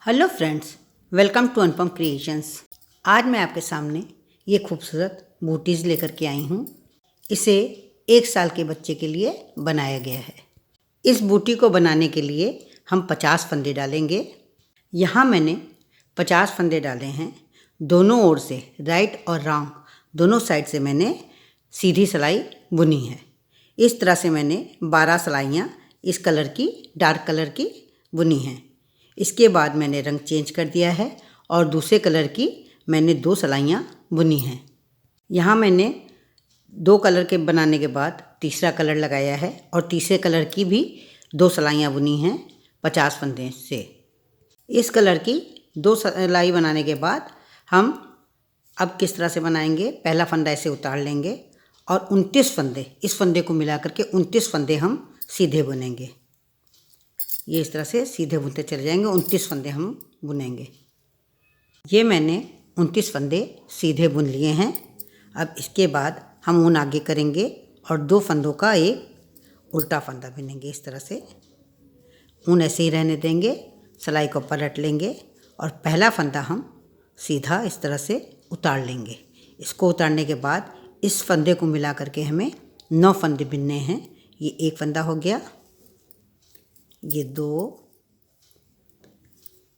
Hello friends, welcome to Anupam creations. आज मैं आपके सामने ये खूबसूरत बूटीज़ लेकर के आई हूँ। इसे 1 साल के बच्चे के लिए बनाया गया है। इस बूटी को बनाने के लिए हम 50 फंदे डालेंगे। यहाँ मैंने 50 फंदे डाले हैं। दोनों ओर से, राइट और रॉन्ग दोनों साइड से मैंने सीधी सिलाई बुनी है। इस तरह से मैंने 12 सिलाइयाँ इस कलर की, डार्क कलर की बुनी हैं। इसके बाद मैंने रंग चेंज कर दिया है और दूसरे कलर की मैंने 2 सिलाइयाँ बुनी हैं। यहाँ मैंने 2 कलर के बनाने के बाद तीसरा कलर लगाया है और तीसरे कलर की भी 2 सिलाइयाँ बुनी हैं 50 फंदे से। इस कलर की 2 सिलाई बनाने के बाद हम अब किस तरह से बनाएंगे, पहला फंदा ऐसे उतार लेंगे और 29 फंदे, इस फंदे को मिला करके 29 फंदे हम सीधे बुनेंगे। ये इस तरह से सीधे बुनते चले जाएंगे। 29 फंदे हम बुनेंगे। ये मैंने 29 फंदे सीधे बुन लिए हैं। अब इसके बाद हम ऊन आगे करेंगे और 2 फंदों का एक उल्टा फंदा बुनेंगे। इस तरह से ऊन ऐसे ही रहने देंगे, सिलाई को पलट लेंगे और पहला फंदा हम सीधा इस तरह से उतार लेंगे। इसको उतारने के बाद इस फंदे को मिला करके हमें 9 फंदे बुनने हैं। ये एक फंदा हो गया, ये 2,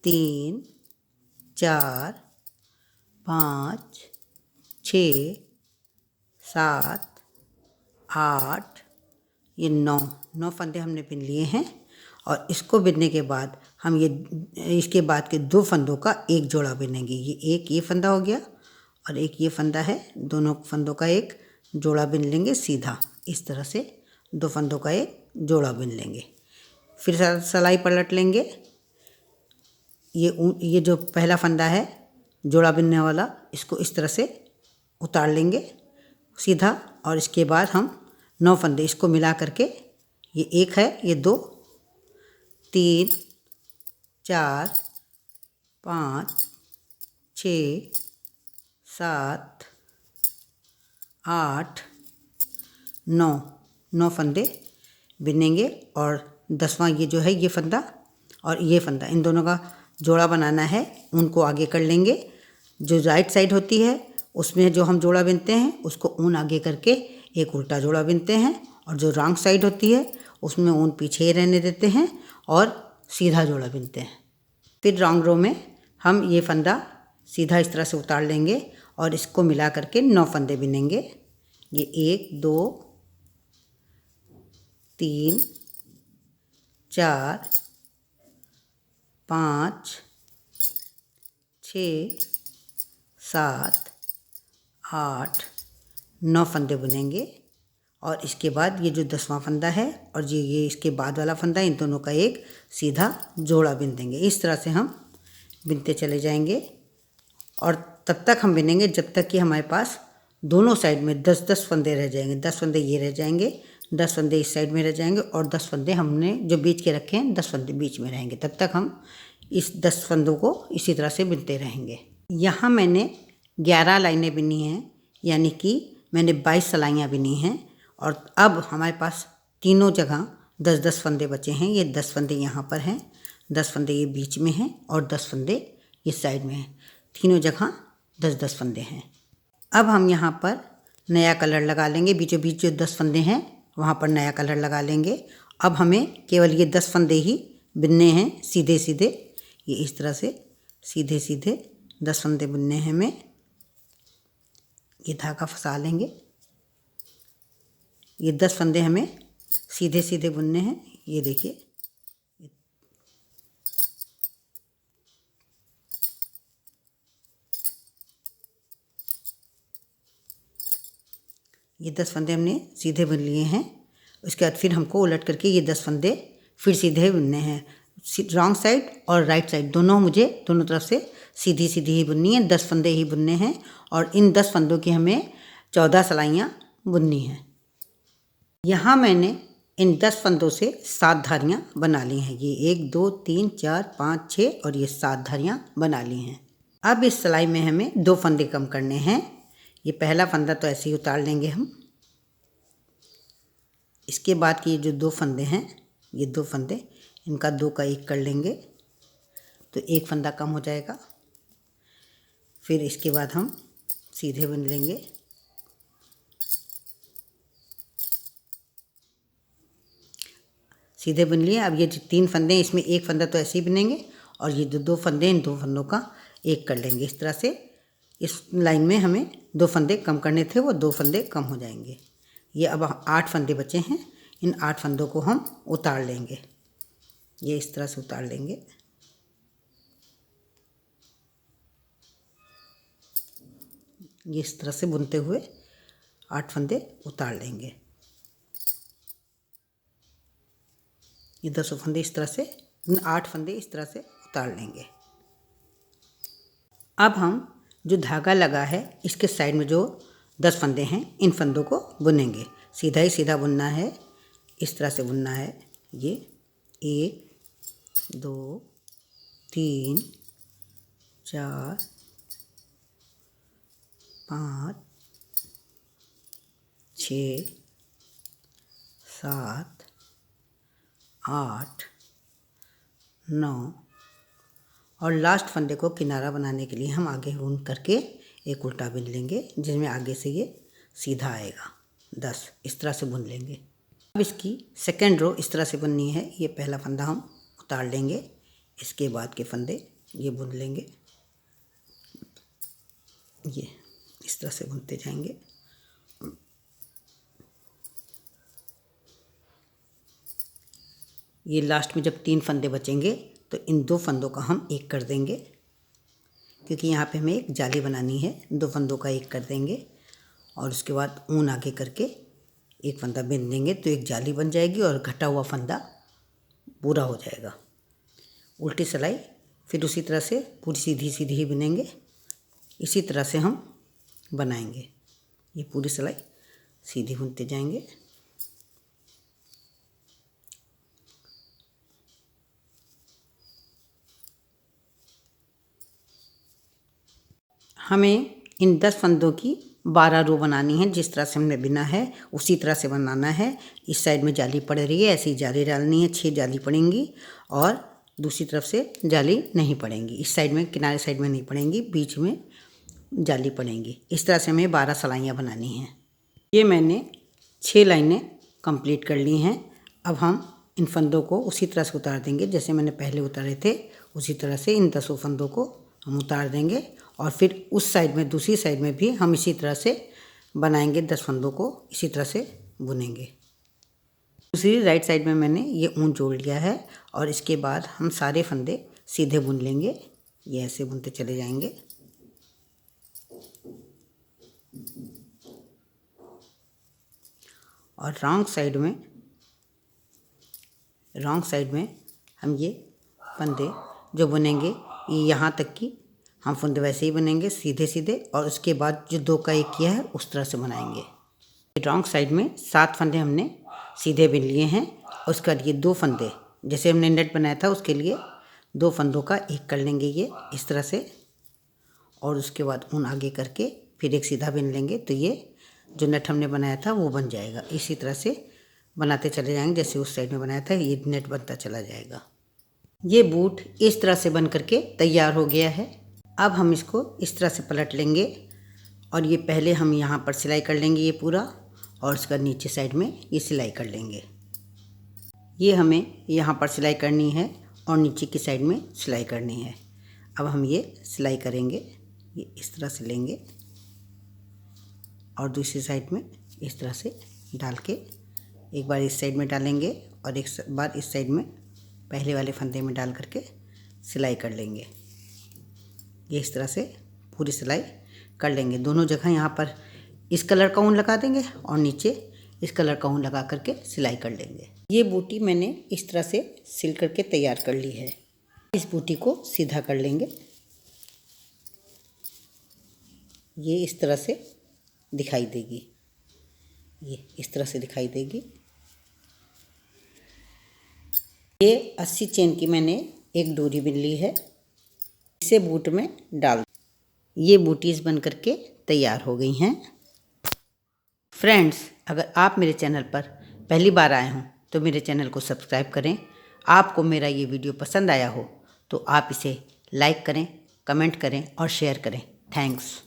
3, 4, 5, 6, 7, 8, ये 9 फंदे हमने बुन लिए हैं। और इसको बुनने के बाद हम इसके बाद के 2 फंदों का एक जोड़ा बुनेंगे। ये फंदा हो गया और एक ये फंदा है। दोनों फंदों का एक जोड़ा बुन लेंगे सीधा। इस तरह से 2 फंदों का एक जोड़ा बुन लेंगे। फिर सिलाई पलट लेंगे। ये जो पहला फंदा है जोड़ा बुनने वाला, इसको इस तरह से उतार लेंगे सीधा और इसके बाद हम 9 फंदे इसको मिला करके, ये 1 है, ये 2, 3, 4, 5, 6, 7, 8, 9 फंदे बुनेंगे और 10वां ये जो है ये फंदा और ये फंदा, इन दोनों का जोड़ा बनाना है। उनको आगे कर लेंगे। जो राइट साइड होती है उसमें जो हम जोड़ा बुनते हैं उसको ऊन आगे करके एक उल्टा जोड़ा बुनते हैं और जो रॉन्ग साइड होती है उसमें ऊन पीछे ही रहने देते हैं और सीधा जोड़ा बुनते हैं। फिर रॉन्ग रो में हम ये फंदा सीधा इस तरह से उतार लेंगे और इसको मिला करके 9 फंदे बुनेंगे। ये 1, 2, 3, 4, 5, 6, 7, 8, 9 फंदे बुनेंगे और इसके बाद ये जो 10वां फंदा है और ये इसके बाद वाला फंदा, इन दोनों का एक सीधा जोड़ा बुन देंगे। इस तरह से हम बुनते चले जाएंगे और तब तक हम बुनेंगे जब तक कि हमारे पास दोनों साइड में 10-10 फंदे रह जाएंगे। 10 फंदे ये रह जाएंगे, 10 फंदे इस साइड में रह जाएंगे और 10 फंदे हमने जो बीच के रखे हैं 10 फंदे बीच में रहेंगे। तब तक हम इस 10 फंदों को इसी तरह से बुनते रहेंगे। यहाँ मैंने 11 लाइनें बुनी हैं, यानी कि मैंने 22 सिलाइयाँ बुनी हैं और अब हमारे पास तीनों जगह 10-10 फंदे बचे हैं। ये 10 फंदे यहाँ पर हैं, 10 फंदे ये बीच में हैं और 10 फंदे इस साइड में हैं। तीनों जगह 10-10 फंदे हैं। अब हम यहाँ पर नया कलर लगा लेंगे। बीचों बीच जो 10 फंदे हैं वहाँ पर नया कलर लगा लेंगे। अब हमें केवल ये 10 फंदे ही बुनने हैं सीधे सीधे। ये इस तरह से सीधे सीधे 10 फंदे बुनने हैं हमें। ये धागा फंसा लेंगे। ये 10 फंदे हमें सीधे सीधे बुनने हैं। ये देखिए, ये 10 फंदे हमने सीधे बुन लिए हैं। उसके बाद फिर हमको उलट करके ये 10 फंदे फिर सीधे बुनने हैं। रॉन्ग साइड और राइट साइड दोनों मुझे दोनों तरफ से सीधी सीधी ही बुननी है। 10 फंदे ही बुनने हैं और इन 10 फंदों की हमें 14 सिलाइयाँ बुननी हैं। यहाँ मैंने इन 10 फंदों से 7 धारियाँ बना ली हैं। ये 1, 2, 3, 4, 5, 6 और ये 7 धारियाँ बना ली हैं। अब इस सिलाई में हमें 2 फंदे कम करने हैं। ये पहला फंदा तो ऐसे ही उतार लेंगे हम। इसके बाद के ये जो 2 फंदे हैं, ये 2 फंदे, इनका 2 का 1 कर लेंगे तो एक फंदा कम हो जाएगा। फिर इसके बाद हम सीधे बुन लेंगे। सीधे बुन लिए। अब ये जो 3 फंदे हैं इसमें एक फंदा तो ऐसे ही बुनेंगे और ये जो 2 फंदे इन 2 फंदों का एक कर लेंगे। इस तरह से इस लाइन में हमें 2 फंदे कम करने थे, वो 2 फंदे कम हो जाएंगे। ये अब 8 फंदे बचे हैं, इन 8 फंदों को हम उतार लेंगे। ये इस तरह से उतार लेंगे। ये इस तरह से बुनते हुए 8 फंदे उतार लेंगे। ये 10 फंदे इस तरह से, 8 फंदे इस तरह से उतार लेंगे। अब हम जो धागा लगा है इसके साइड में जो 10 फंदे हैं इन फंदों को बुनेंगे। सीधा ही सीधा बुनना है, इस तरह से बुनना है। ये 1 2 3 4 5 6 7 8 9 और लास्ट फंदे को किनारा बनाने के लिए हम आगे बुन करके एक उल्टा बुन लेंगे, जिसमें आगे से ये सीधा आएगा। 10 इस तरह से बुन लेंगे। अब इसकी सेकेंड रो इस तरह से बुननी है। ये पहला फंदा हम उतार लेंगे, इसके बाद के फंदे ये बुन लेंगे। ये इस तरह से बुनते जाएंगे। ये लास्ट में जब 3 फंदे बचेंगे तो इन 2 फंदों का हम एक कर देंगे, क्योंकि यहाँ पे हमें एक जाली बनानी है। 2 फंदों का एक कर देंगे और उसके बाद ऊन आगे करके एक फंदा बिन देंगे तो एक जाली बन जाएगी और घटा हुआ फंदा पूरा हो जाएगा। उल्टी सिलाई फिर उसी तरह से पूरी सीधी सीधी ही बुनेंगे। इसी तरह से हम बनाएंगे। ये पूरी सिलाई सीधी बुनते जाएंगे। हमें इन 10 फंदों की 12 रो बनानी है। जिस तरह से हमने बिना है उसी तरह से बनाना है। इस साइड में जाली पड़ रही है, ऐसी जाली डालनी है। 6 जाली पड़ेंगी और दूसरी तरफ से जाली नहीं पड़ेंगी। इस साइड में, किनारे साइड में नहीं पड़ेंगी, बीच में जाली पड़ेंगी। इस तरह से हमें 12 सिलाइयाँ बनानी हैं। ये मैंने 6 लाइनें कंप्लीट कर ली हैं। अब हम इन फंदों को उसी तरह से उतार देंगे जैसे मैंने पहले उतारे थे। उसी तरह से इन 10 फंदों को हम उतार देंगे और फिर उस साइड में, दूसरी साइड में भी हम इसी तरह से बनाएंगे। 10 फंदों को इसी तरह से बुनेंगे। दूसरी राइट साइड में मैंने ये ऊन जोड़ लिया है और इसके बाद हम सारे फंदे सीधे बुन लेंगे। ये ऐसे बुनते चले जाएंगे। और रॉन्ग साइड में हम ये फंदे जो बुनेंगे, ये यहाँ तक की हम फंदे वैसे ही बनेंगे सीधे सीधे, और उसके बाद जो 2 का एक किया है उस तरह से बनाएंगे। रॉन्ग साइड में 7 फंदे हमने सीधे बुन लिए हैं। उसके बाद ये 2 फंदे जैसे हमने नेट बनाया था उसके लिए 2 फंदों का एक कर लेंगे, ये इस तरह से। और उसके बाद ऊन आगे करके फिर एक सीधा बुन लेंगे तो ये जो नेट हमने बनाया था वो बन जाएगा। इसी तरह से बनाते चले जाएंगे, जैसे उस साइड में बनाया था ये नेट बनता चला जाएगा। ये बूट इस तरह से बन करके तैयार हो गया है। अब हम इसको इस तरह से पलट लेंगे और ये पहले हम यहाँ पर सिलाई कर लेंगे ये पूरा, और इसका नीचे साइड में ये सिलाई कर लेंगे। ये हमें यहाँ पर सिलाई करनी है और नीचे की साइड में सिलाई करनी है। अब हम ये सिलाई करेंगे। ये इस तरह से लेंगे और दूसरी साइड में इस तरह से डाल के एक बार इस साइड में डालेंगे और एक बार इस साइड में पहले वाले फंदे में डाल करके सिलाई कर लेंगे। ये इस तरह से पूरी सिलाई कर लेंगे। दोनों जगह यहाँ पर इस कलर का ऊन लगा देंगे और नीचे इस कलर का ऊन लगा करके सिलाई कर लेंगे। ये बूटी मैंने इस तरह से सिल करके तैयार कर ली है। इस बूटी को सीधा कर लेंगे। ये इस तरह से दिखाई देगी। ये इस तरह से दिखाई देगी। ये 80 चेन की मैंने एक डोरी बुन ली है। इसे बूट में डाल, ये बूटीज बन करके तैयार हो गई हैं। फ्रेंड्स, अगर आप मेरे चैनल पर पहली बार आए हों तो मेरे चैनल को सब्सक्राइब करें। आपको मेरा ये वीडियो पसंद आया हो तो आप इसे लाइक करें, कमेंट करें और शेयर करें। थैंक्स।